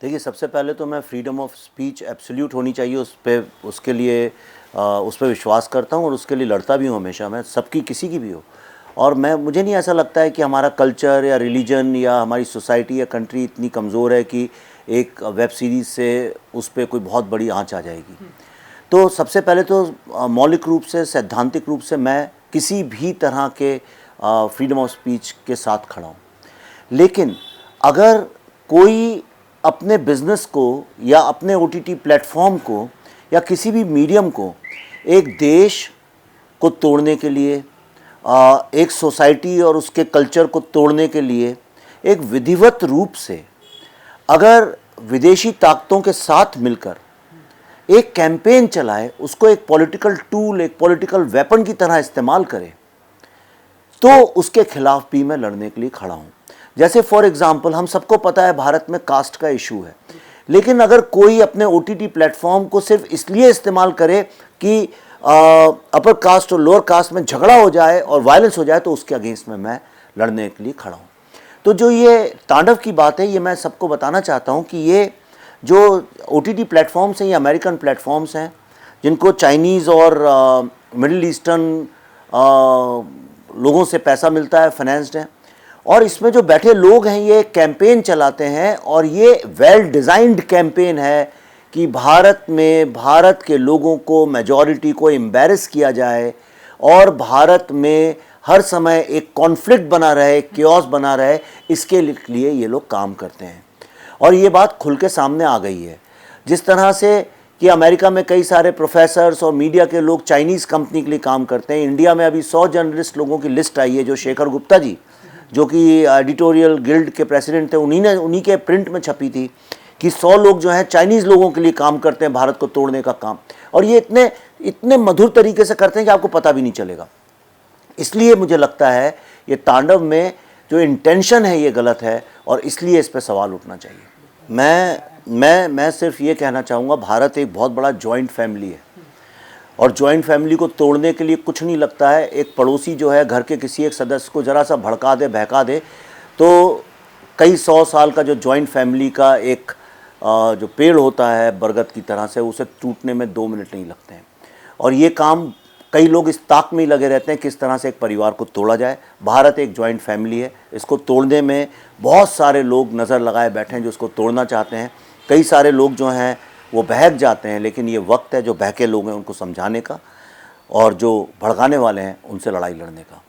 देखिए, सबसे पहले तो मैं फ्रीडम ऑफ स्पीच एब्सोल्यूट होनी चाहिए उस पे, उसके लिए उस पे विश्वास करता हूँ और उसके लिए लड़ता भी हूँ हमेशा, मैं सबकी किसी की भी हो। और मुझे नहीं ऐसा लगता है कि हमारा कल्चर या रिलीजन या हमारी सोसाइटी या कंट्री इतनी कमज़ोर है कि एक वेब सीरीज़ से उस पर कोई बहुत बड़ी आँच आ जाएगी। तो सबसे पहले तो मौलिक रूप से, सैद्धांतिक रूप से मैं किसी भी तरह के फ्रीडम ऑफ स्पीच के साथ खड़ा हूँ। लेकिन अगर कोई अपने बिज़नेस को या अपने ओटीटी प्लेटफॉर्म को या किसी भी मीडियम को एक देश को तोड़ने के लिए, एक सोसाइटी और उसके कल्चर को तोड़ने के लिए एक विधिवत रूप से अगर विदेशी ताकतों के साथ मिलकर एक कैंपेन चलाए, उसको एक पॉलिटिकल टूल, एक पॉलिटिकल वेपन की तरह इस्तेमाल करे, तो उसके खिलाफ भी मैं लड़ने के लिए खड़ा हूँ। जैसे फॉर एग्जांपल, हम सबको पता है भारत में कास्ट का इशू है, लेकिन अगर कोई अपने ओटीटी प्लेटफॉर्म को सिर्फ इसलिए इस्तेमाल करे कि अपर कास्ट और लोअर कास्ट में झगड़ा हो जाए और वायलेंस हो जाए, तो उसके अगेंस्ट में मैं लड़ने के लिए खड़ा हूँ। तो जो ये तांडव की बात है, ये मैं सबको बताना चाहता हूँ कि ये जो ओटीटी प्लेटफॉर्म्स हैं, ये अमेरिकन प्लेटफॉर्म्स हैं जिनको चाइनीज़ और मिडिल ईस्टर्न लोगों से पैसा मिलता है, फाइनेंस्ड है। और इसमें जो बैठे लोग हैं, ये कैंपेन चलाते हैं और ये वेल डिज़ाइंड कैंपेन है कि भारत में भारत के लोगों को, मेजॉरिटी को एम्बैरेस किया जाए और भारत में हर समय एक कॉन्फ्लिक्ट बना रहे, क्योस बना रहे, इसके लिए ये लोग काम करते हैं। और ये बात खुल के सामने आ गई है। जिस तरह से कि अमेरिका में कई सारे प्रोफेसर्स और मीडिया के लोग चाइनीज़ कंपनी के लिए काम करते हैं, इंडिया में अभी 100 जर्नलिस्ट लोगों की लिस्ट आई है, जो शेखर गुप्ता जी, जो कि एडिटोरियल गिल्ड के प्रेसिडेंट थे, उन्हीं के प्रिंट में छपी थी कि 100 लोग जो हैं चाइनीज़ लोगों के लिए काम करते हैं, भारत को तोड़ने का काम। और ये इतने मधुर तरीके से करते हैं कि आपको पता भी नहीं चलेगा। इसलिए मुझे लगता है ये तांडव में जो इंटेंशन है ये गलत है और इसलिए इस पर सवाल उठना चाहिए। मैं सिर्फ ये कहना चाहूँगा, भारत एक बहुत बड़ा जॉइंट फैमिली है और जॉइंट फैमिली को तोड़ने के लिए कुछ नहीं लगता है। एक पड़ोसी जो है घर के किसी एक सदस्य को ज़रा सा भड़का दे, बहका दे, तो कई 100 साल का जो जॉइंट फैमिली का एक जो पेड़ होता है बरगद की तरह से, उसे टूटने में 2 मिनट नहीं लगते हैं। और ये काम कई लोग इस ताक में ही लगे रहते हैं किस तरह से एक परिवार को तोड़ा जाए। भारत एक जॉइंट फैमिली है, इसको तोड़ने में बहुत सारे लोग नज़र लगाए बैठे हैं जो इसको तोड़ना चाहते हैं। कई सारे लोग जो हैं वो बहक जाते हैं, लेकिन ये वक्त है जो बहके लोग हैं उनको समझाने का और जो भड़काने वाले हैं उनसे लड़ाई लड़ने का।